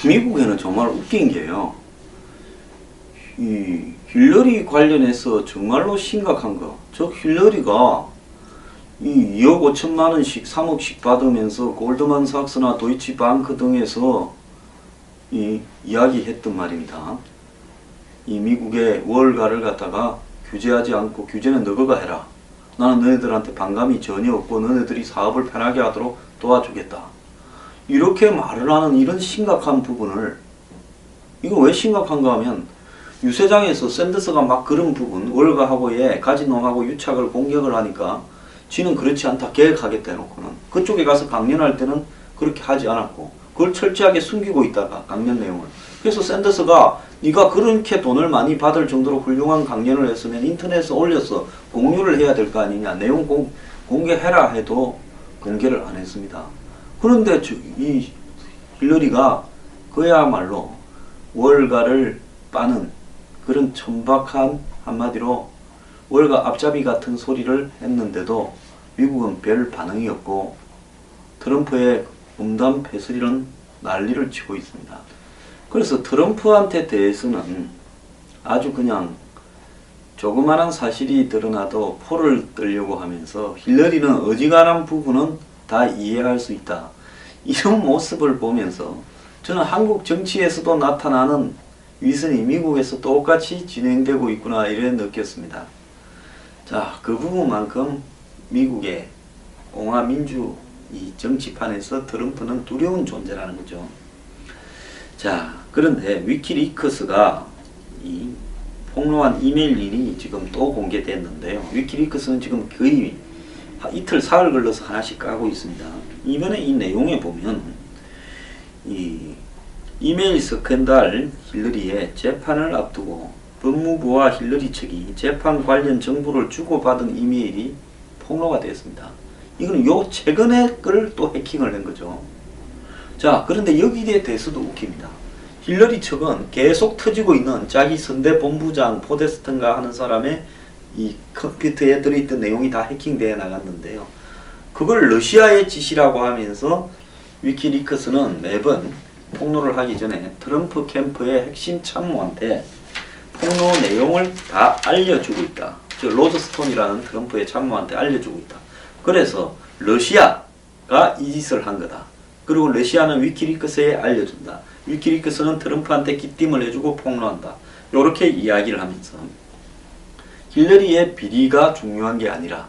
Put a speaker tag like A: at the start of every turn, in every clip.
A: 미국에는 정말 웃긴 게요. 이 힐러리 관련해서 정말로 심각한 거. 저 힐러리가 이 2억 5천만 원씩 3억씩 받으면서 골드만삭스나 도이치방크 등에서 이야기했던 말입니다. 이 미국의 월가를 갖다가 규제하지 않고 규제는 너희가 해라. 나는 너희들한테 반감이 전혀 없고 너희들이 사업을 편하게 하도록 도와주겠다. 이렇게 말을 하는 이런 심각한 부분을, 이거 왜 심각한가 하면 유세장에서 샌더스가 막 그런 부분, 월가하고의 가진놈하고 유착을 공격을 하니까 지는 그렇지 않다, 계획하겠다 해놓고는 그쪽에 가서 강연할 때는 그렇게 하지 않았고 그걸 철저하게 숨기고 있다가 강연 내용을. 그래서 샌더스가 네가 그렇게 돈을 많이 받을 정도로 훌륭한 강연을 했으면 인터넷에 올려서 공유를 해야 될 거 아니냐, 내용 공개해라 해도 공개를 안 했습니다. 그런데 이 힐러리가 그야말로 월가를 빠는 그런 천박한, 한마디로 월가 앞잡이 같은 소리를 했는데도 미국은 별 반응이 없고 트럼프의 음담 패스리는 난리를 치고 있습니다. 그래서 트럼프한테 대해서는 아주 그냥 조그마한 사실이 드러나도 포를 떨려고 하면서 힐러리는 어지간한 부분은 다 이해할 수 있다. 이런 모습을 보면서 저는 한국 정치에서도 나타나는 위선이 미국에서 똑같이 진행되고 있구나 이래 느꼈습니다. 자, 그 부분만큼 미국의 공화민주 이 정치판에서 트럼프는 두려운 존재라는 거죠. 자, 그런데 위키리크스가 이 폭로한 이메일 일이 지금 또 공개됐는데요. 위키리크스는 지금 거의 이틀 사흘 걸러서 하나씩 까고 있습니다. 이번에 이 내용에 보면 이 이메일 스캔들 힐러리의 재판을 앞두고 법무부와 힐러리 측이 재판 관련 정보를 주고받은 이메일이 폭로가 되었습니다. 이거는 요 최근에 걸 또 해킹을 한 거죠. 자, 그런데 여기에 대해서도 웃깁니다. 힐러리 측은 계속 터지고 있는 자기 선대 본부장 포데스턴가 하는 사람의 이 컴퓨터에 들어있던 내용이 다 해킹되어 나갔는데요. 그걸 러시아의 짓이라고 하면서 위키리크스는 매번 폭로를 하기 전에 트럼프 캠프의 핵심 참모한테 폭로 내용을 다 알려주고 있다. 즉 로저스톤이라는 트럼프의 참모한테 알려주고 있다. 그래서 러시아가 이 짓을 한 거다. 그리고 러시아는 위키리크스에 알려준다. 위키리크스는 트럼프한테 기띔을 해주고 폭로한다. 이렇게 이야기를 하면서 힐러리의 비리가 중요한 게 아니라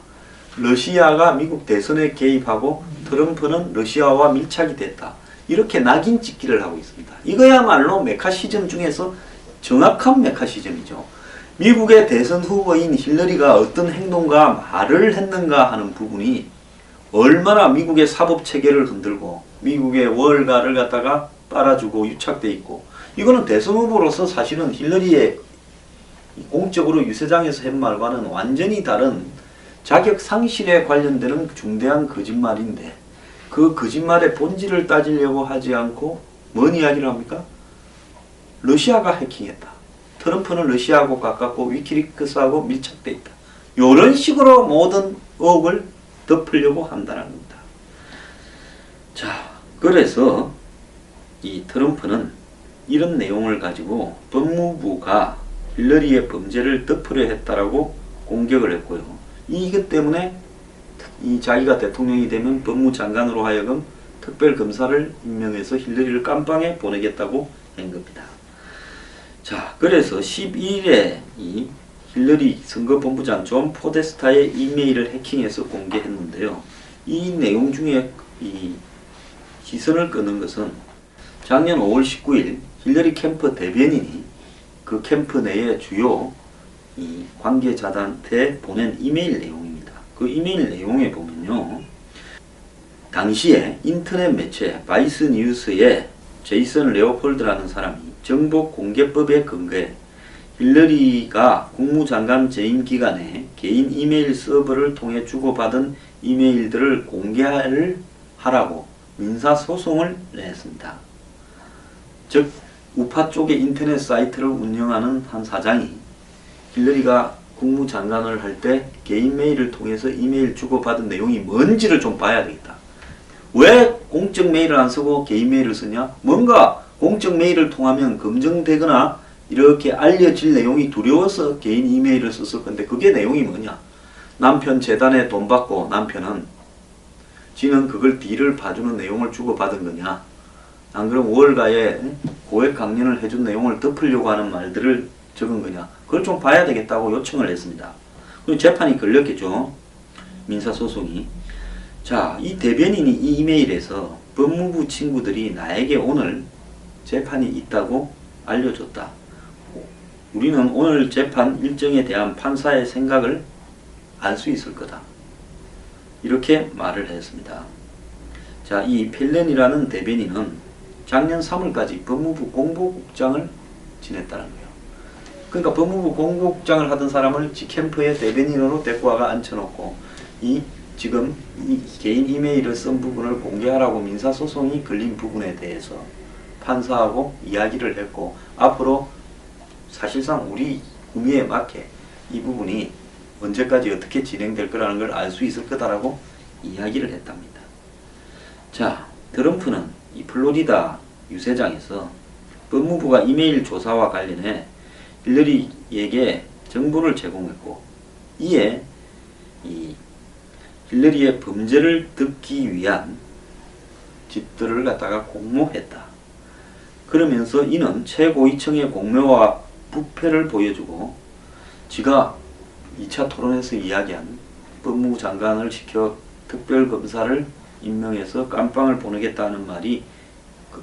A: 러시아가 미국 대선에 개입하고 트럼프는 러시아와 밀착이 됐다. 이렇게 낙인 찍기를 하고 있습니다. 이거야말로 메카시즘 중에서 정확한 메카시즘이죠. 미국의 대선 후보인 힐러리가 어떤 행동과 말을 했는가 하는 부분이 얼마나 미국의 사법체계를 흔들고 미국의 월가를 갖다가 빨아주고 유착돼 있고, 이거는 대선 후보로서 사실은 힐러리의 공적으로 유세장에서 한 말과는 완전히 다른 자격 상실에 관련되는 중대한 거짓말인데, 그 거짓말의 본질을 따지려고 하지 않고 뭔 이야기를 합니까? 러시아가 해킹했다. 트럼프는 러시아하고 가깝고 위키리크스하고 밀착돼 있다. 이런 식으로 모든 의혹을 덮으려고 한다는 겁니다. 자, 그래서 이 트럼프는 이런 내용을 가지고 법무부가 힐러리의 범죄를 덮으려 했다라고 공격을 했고요. 이것 때문에 이 자기가 대통령이 되면 법무장관으로 하여금 특별검사를 임명해서 힐러리를 깜빵에 보내겠다고 한 겁니다. 자, 그래서 12일에 이 힐러리 선거본부장 존 포데스타의 이메일을 해킹해서 공개했는데요. 이 내용 중에 이 시선을 끄는 것은 작년 5월 19일 힐러리 캠프 대변인이 그 캠프 내의 주요 이 관계자들한테 보낸 이메일 내용입니다. 그 이메일 내용에 보면요, 당시에 인터넷 매체 바이스 뉴스의 제이슨 레오폴드라는 사람이 정보공개법에 근거해 힐러리가 국무장관 재임 기간에 개인 이메일 서버를 통해 주고받은 이메일들을 공개하라고 민사소송을 냈습니다. 즉 우파 쪽의 인터넷 사이트를 운영하는 한 사장이 힐러리가 국무장관을 할 때 개인 메일을 통해서 이메일 주고받은 내용이 뭔지를 좀 봐야 되겠다. 왜 공적 메일을 안 쓰고 개인 메일을 쓰냐? 뭔가 공적 메일을 통하면 검증되거나 이렇게 알려질 내용이 두려워서 개인 이메일을 썼을 건데 그게 내용이 뭐냐? 남편 재단에 돈 받고 남편은 지는 그걸 뒤를 봐주는 내용을 주고받은 거냐? 안 그럼 월가에 고액 강연을 해준 내용을 덮으려고 하는 말들을 적은 거냐? 그걸 좀 봐야 되겠다고 요청을 했습니다. 그리고 재판이 걸렸겠죠. 민사소송이. 자, 이 대변인이 이 이메일에서 법무부 친구들이 나에게 오늘 재판이 있다고 알려줬다. 우리는 오늘 재판 일정에 대한 판사의 생각을 알 수 있을 거다. 이렇게 말을 했습니다. 자, 이 펠렌이라는 대변인은 작년 3월까지 법무부 공보국장을 지냈다는 거예요. 그러니까 법무부 공보국장을 하던 사람을 지캠프의 대변인으로 데리고 와가 앉혀놓고 지금 이 개인 이메일을 쓴 부분을 공개하라고 민사소송이 걸린 부분에 대해서 판사하고 이야기를 했고 앞으로 사실상 우리 의미에 맞게 이 부분이 언제까지 어떻게 진행될 거라는 걸 알 수 있을 거다라고 이야기를 했답니다. 자, 트럼프는 이 플로리다 유세장에서 법무부가 이메일 조사와 관련해 힐러리에게 정보를 제공했고 이에 이 힐러리의 범죄를 듣기 위한 집들을 갖다가 공모했다. 그러면서 이는 최고위층의 공모와 부패를 보여주고 지가 2차 토론에서 이야기한 법무부 장관을 시켜 특별검사를 임명해서 깜빵을 보내겠다는 말이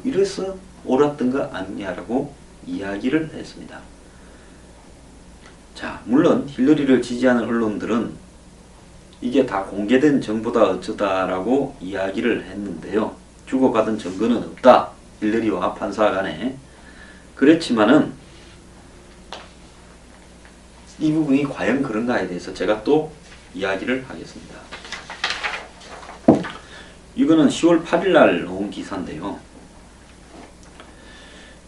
A: 이래서 옳았던 거 아니냐라고 이야기를 했습니다. 자, 물론 힐러리를 지지하는 언론들은 이게 다 공개된 정보다 어쩌다라고 이야기를 했는데요. 주고받은 증거는 없다. 힐러리와 판사 간에. 그렇지만은 이 부분이 과연 그런가에 대해서 제가 또 이야기를 하겠습니다. 이거는 10월 8일 날 나온 기사인데요.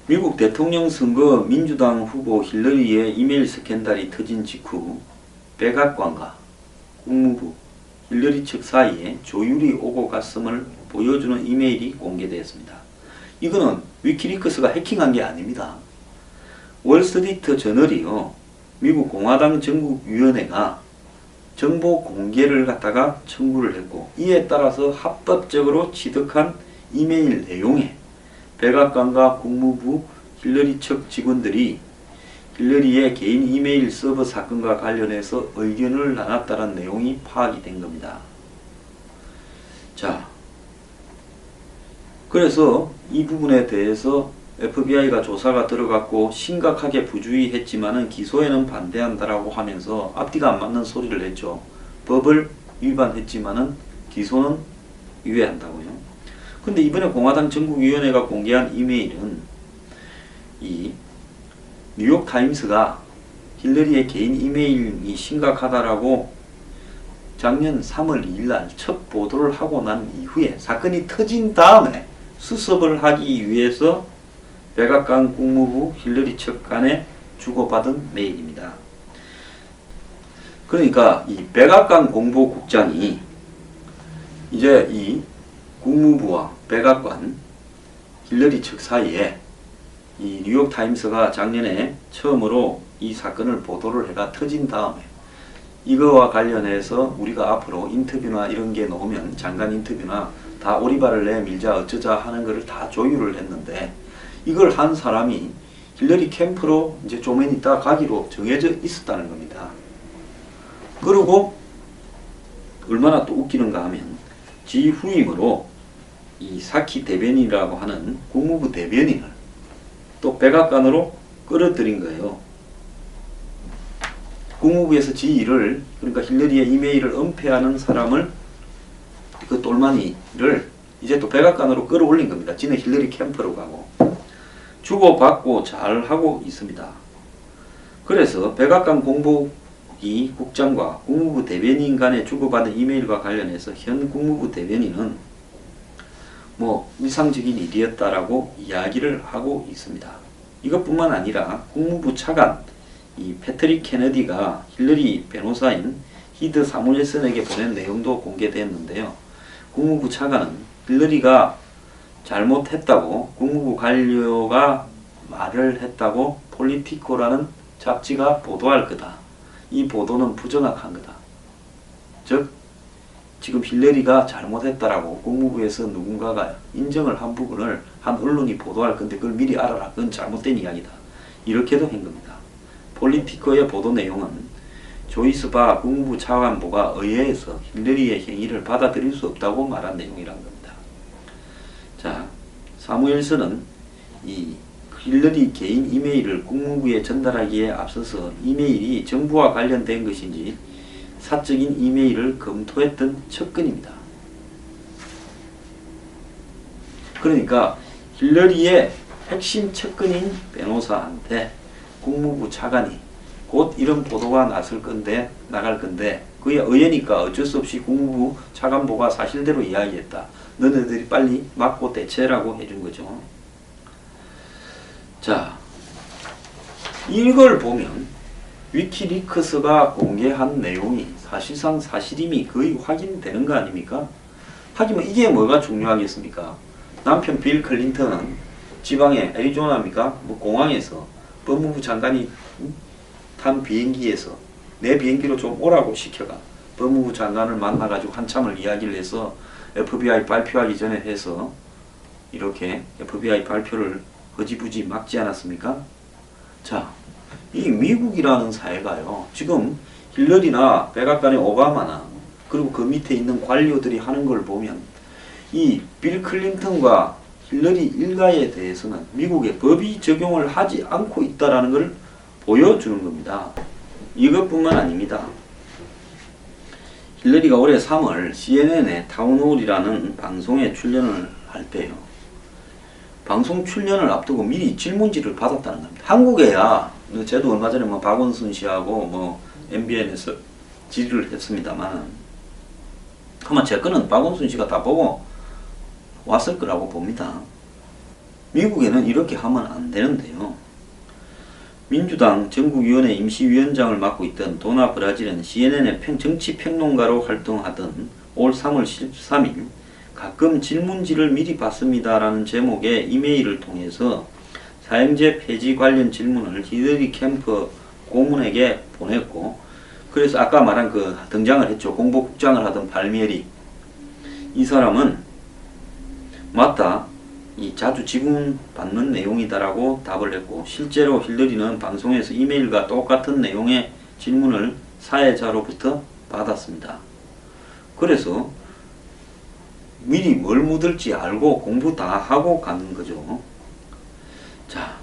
A: 미국 대통령 선거 민주당 후보 힐러리의 이메일 스캔들이 터진 직후 백악관과 국무부, 힐러리 측 사이에 조율이 오고 갔음을 보여주는 이메일이 공개되었습니다. 이거는 위키리크스가 해킹한 게 아닙니다. 월스트리트 저널이요. 미국 공화당 전국위원회가 정보 공개를 갖다가 청구를 했고 이에 따라서 합법적으로 취득한 이메일 내용에 백악관과 국무부 힐러리 측 직원들이 힐러리의 개인 이메일 서버 사건과 관련해서 의견을 나눴다는 내용이 파악이 된 겁니다. 자, 그래서 이 부분에 대해서 FBI가 조사가 들어갔고 심각하게 부주의했지만은 기소에는 반대한다라고 하면서 앞뒤가 안 맞는 소리를 했죠. 법을 위반했지만은 기소는 유예한다고요. 근데 이번에 공화당 전국위원회가 공개한 이메일은 이 뉴욕타임스가 힐러리의 개인 이메일이 심각하다라고 작년 3월 2일 날 첫 보도를 하고 난 이후에 사건이 터진 다음에 수습을 하기 위해서 백악관 국무부 힐러리 측 간에 주고받은 메일입니다. 그러니까 이 백악관 공보국장이 이제 이 국무부와 백악관 힐러리 측 사이에 이 뉴욕타임스가 작년에 처음으로 이 사건을 보도를 해가 터진 다음에 이거와 관련해서 우리가 앞으로 인터뷰나 이런 게 나오면 장관 인터뷰나 다 오리발을 내밀자 어쩌자 하는 거를 다 조율을 했는데 이걸 한 사람이 힐러리 캠프로 이제 좀 이따 가기로 정해져 있었다는 겁니다. 그리고 얼마나 또 웃기는가 하면 지 후임으로 이 사키 대변인이라고 하는 국무부 대변인을 또 백악관으로 끌어들인 거예요. 국무부에서 지 일을 그러니까 힐러리의 이메일을 은폐하는 사람을 그 똘마니를 이제 또 백악관으로 끌어올린 겁니다. 지는 힐러리 캠프로 가고 주고받고 잘하고 있습니다. 그래서 백악관 공보기 국장과 국무부 대변인 간에 주고받은 이메일과 관련해서 현 국무부 대변인은 뭐 일상적인 일이었다라고 이야기를 하고 있습니다. 이것뿐만 아니라 국무부 차관 이 패트릭 케네디가 힐러리 변호사인 히드 사무엘슨에게 보낸 내용도 공개됐는데요. 국무부 차관은 힐러리가 잘못했다고 국무부 관료가 말을 했다고 폴리티코라는 잡지가 보도할 거다. 이 보도는 부정확한 거다. 즉 지금 힐러리가 잘못했다라고 국무부에서 누군가가 인정을 한 부분을 한 언론이 보도할 건데 그걸 미리 알아라. 그건 잘못된 이야기다. 이렇게도 한 겁니다. 폴리티코의 보도 내용은 조이스 바 국무부 차관보가 의회에서 힐러리의 행위를 받아들일 수 없다고 말한 내용이란 겁니다. 자, 사무엘슨은 이 힐러리 개인 이메일을 국무부에 전달하기에 앞서서 이메일이 정부와 관련된 것인지 사적인 이메일을 검토했던 척근입니다. 그러니까 힐러리의 핵심 척근인 변호사한테 국무부 차관이 곧 이런 보도가 나갈 건데 그게 의회니까 어쩔 수 없이 국무부 차관보가 사실대로 이야기했다. 너네들이 빨리 막고 대처라고 해준 거죠. 자, 이걸 보면 위키리크스가 공개한 내용이 사실상 사실임이 거의 확인되는 거 아닙니까? 하지만 이게 뭐가 중요하겠습니까? 남편 빌 클린턴은 지방의 애리조나입니까? 뭐 공항에서 법무부 장관이 탄 비행기에서 내 비행기로 좀 오라고 시켜가 법무부 장관을 만나가지고 한참을 이야기를 해서 FBI 발표하기 전에 해서 이렇게 FBI 발표를 허지부지 막지 않았습니까? 자, 이 미국이라는 사회가요, 지금 힐러리나 백악관의 오바마나 그리고 그 밑에 있는 관료들이 하는 걸 보면 이 빌 클린턴과 힐러리 일가에 대해서는 미국의 법이 적용을 하지 않고 있다라는 걸 보여주는 겁니다. 이것뿐만 아닙니다. 힐러리가 올해 3월 CNN의 타운홀이라는 방송에 출연을 할 때요, 방송 출연을 앞두고 미리 질문지를 받았다는 겁니다. 한국에야 저도 얼마 전에 뭐 박원순 씨하고 뭐 MBN에서 질의를 했습니다만 아마 제 거는 박원순 씨가 다 보고 왔을 거라고 봅니다. 미국에는 이렇게 하면 안 되는데요. 민주당 전국위원회 임시위원장을 맡고 있던 도나 브라질은 CNN의 정치평론가로 활동하던 올 3월 13일 가끔 질문지를 미리 받습니다라는 제목의 이메일을 통해서 사형제 폐지 관련 질문을 힐러리 캠프 고문에게 보냈고, 그래서 아까 말한 그 등장을 했죠. 공보국장을 하던 발미에리, 이 사람은 맞다, 이 자주 질문받는 내용이다라고 답을 했고, 실제로 힐러리는 방송에서 이메일과 똑같은 내용의 질문을 사회자로부터 받았습니다. 그래서 미리 뭘 묻을지 알고 공부 다 하고 가는 거죠. 자,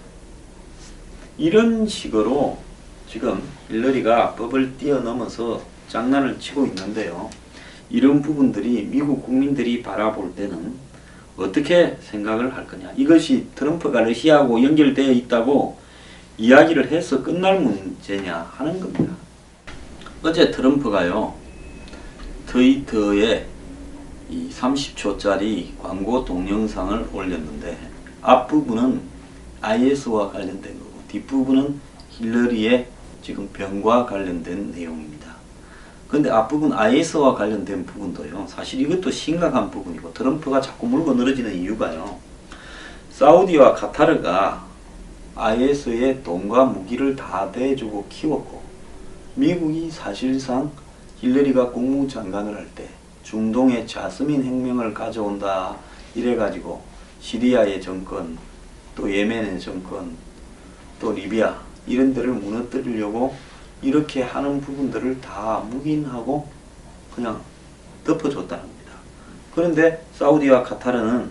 A: 이런 식으로 지금 힐러리가 법을 뛰어넘어서 장난을 치고 있는데요. 이런 부분들이 미국 국민들이 바라볼 때는 어떻게 생각을 할 거냐. 이것이 트럼프가 러시아하고 연결되어 있다고 이야기를 해서 끝날 문제냐 하는 겁니다. 어제 트럼프가요, 트위터에 이 30초짜리 광고 동영상을 올렸는데 앞부분은 IS와 관련된 거고 뒷부분은 힐러리의 지금 병과 관련된 내용입니다. 근데 앞부분 IS와 관련된 부분도요, 사실 이것도 심각한 부분이고 트럼프가 자꾸 물고 늘어지는 이유가요, 사우디와 카타르가 IS에 돈과 무기를 다 대주고 키웠고 미국이 사실상 힐러리가 국무부 장관을 할 때 중동의 자스민 혁명을 가져온다 이래가지고 시리아의 정권, 또 예멘의 정권, 또 리비아 이런 데를 무너뜨리려고 이렇게 하는 부분들을 다 묵인하고 그냥 덮어줬다는 겁니다. 그런데 사우디와 카타르는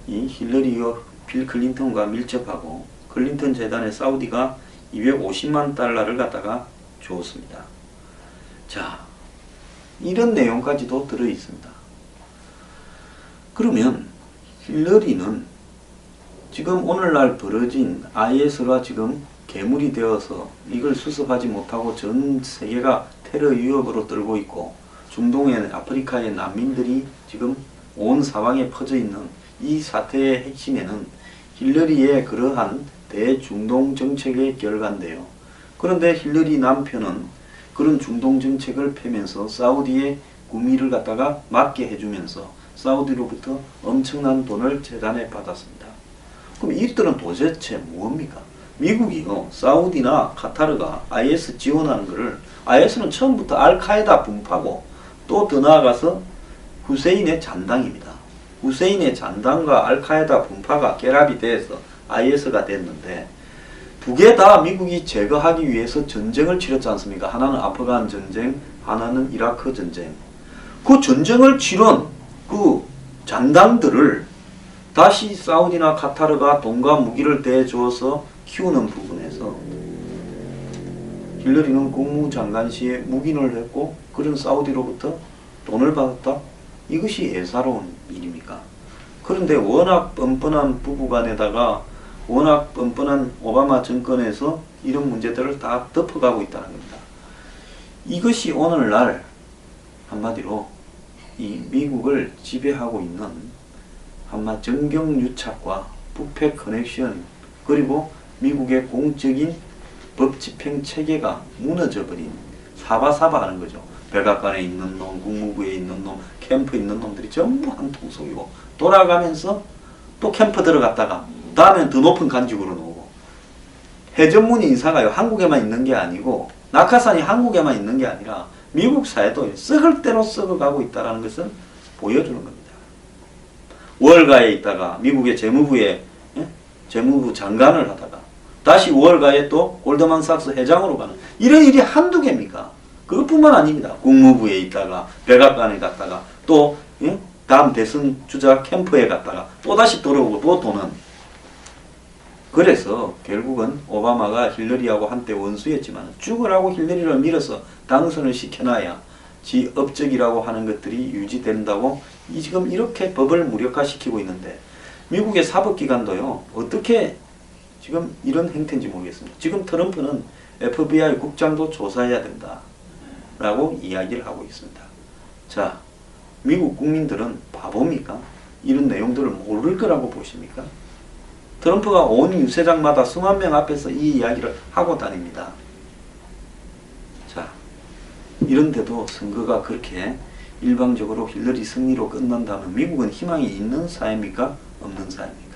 A: 이 힐러리와 빌 클린턴과 밀접하고 클린턴 재단에 사우디가 250만 달러를 갖다가 주었습니다. 자, 이런 내용까지도 들어 있습니다. 그러면 힐러리는 지금 오늘날 벌어진 IS가 지금 괴물이 되어서 이걸 수습하지 못하고 전 세계가 테러 위협으로 떨고 있고 중동의 아프리카의 난민들이 지금 온 사방에 퍼져 있는 이 사태의 핵심에는 힐러리의 그러한 대중동 정책의 결과인데요. 그런데 힐러리 남편은 그런 중동 정책을 펴면서 사우디의 구미를 갖다가 막게 해주면서 사우디로부터 엄청난 돈을 재단에 받았습니다. 그럼 이들은 도대체 뭡니까? 미국이요, 사우디나 카타르가 IS 지원하는 것을, IS는 처음부터 알카에다 분파고 또 더 나아가서 후세인의 잔당입니다. 후세인의 잔당과 알카에다 분파가 결합이 돼서 IS가 됐는데, 두 개 다 미국이 제거하기 위해서 전쟁을 치렀지 않습니까? 하나는 아프간 전쟁, 하나는 이라크 전쟁. 그 전쟁을 치른 그 잔당들을 다시 사우디나 카타르가 돈과 무기를 대주어서 키우는 부분에서 힐러리는 국무장관 시에 묵인을 했고 그런 사우디로부터 돈을 받았다? 이것이 예사로운 일입니까? 그런데 워낙 뻔뻔한 부부간에다가 워낙 뻔뻔한 오바마 정권에서 이런 문제들을 다 덮어가고 있다는 겁니다. 이것이 오늘날 한마디로 이 미국을 지배하고 있는 정경유착과 부패 커넥션, 그리고 미국의 공적인 법 집행 체계가 무너져버린, 사바사바 하는 거죠. 백악관에 있는 놈, 국무부에 있는 놈, 캠프에 있는 놈들이 전부 한 통속이고, 돌아가면서 또 캠프 들어갔다가 다음엔 더 높은 간직으로 나오고, 해전문 인사가요 한국에만 있는 게 아니고 낙하산이 한국에만 있는 게 아니라 미국 사회도 썩을 대로 썩어가고 있다는 것을 보여주는 겁니다. 월가에 있다가 미국의 재무부에 재무부 장관을 하다가 다시 월가에 또 골드만삭스 회장으로 가는 이런 일이 한두 개입니까? 그것뿐만 아닙니다. 국무부에 있다가 백악관에 갔다가 또 다음 대선 주자 캠프에 갔다가 또 다시 돌아오고 또 도는. 그래서 결국은 오바마가 힐러리하고 한때 원수였지만 죽으라고 힐러리를 밀어서 당선을 시켜놔야 지 업적이라고 하는 것들이 유지된다고 지금 이렇게 법을 무력화시키고 있는데, 미국의 사법기관도요 어떻게 지금 이런 행태인지 모르겠습니다. 지금 트럼프는 FBI 국장도 조사해야 된다 라고 이야기를 하고 있습니다. 자, 미국 국민들은 바보입니까? 이런 내용들을 모를 거라고 보십니까? 트럼프가 온 유세장마다 수만 명 앞에서 이 이야기를 하고 다닙니다. 자, 이런데도 선거가 그렇게 일방적으로 힐러리 승리로 끝난다면 미국은 희망이 있는 사회입니까? 없는 사회입니까?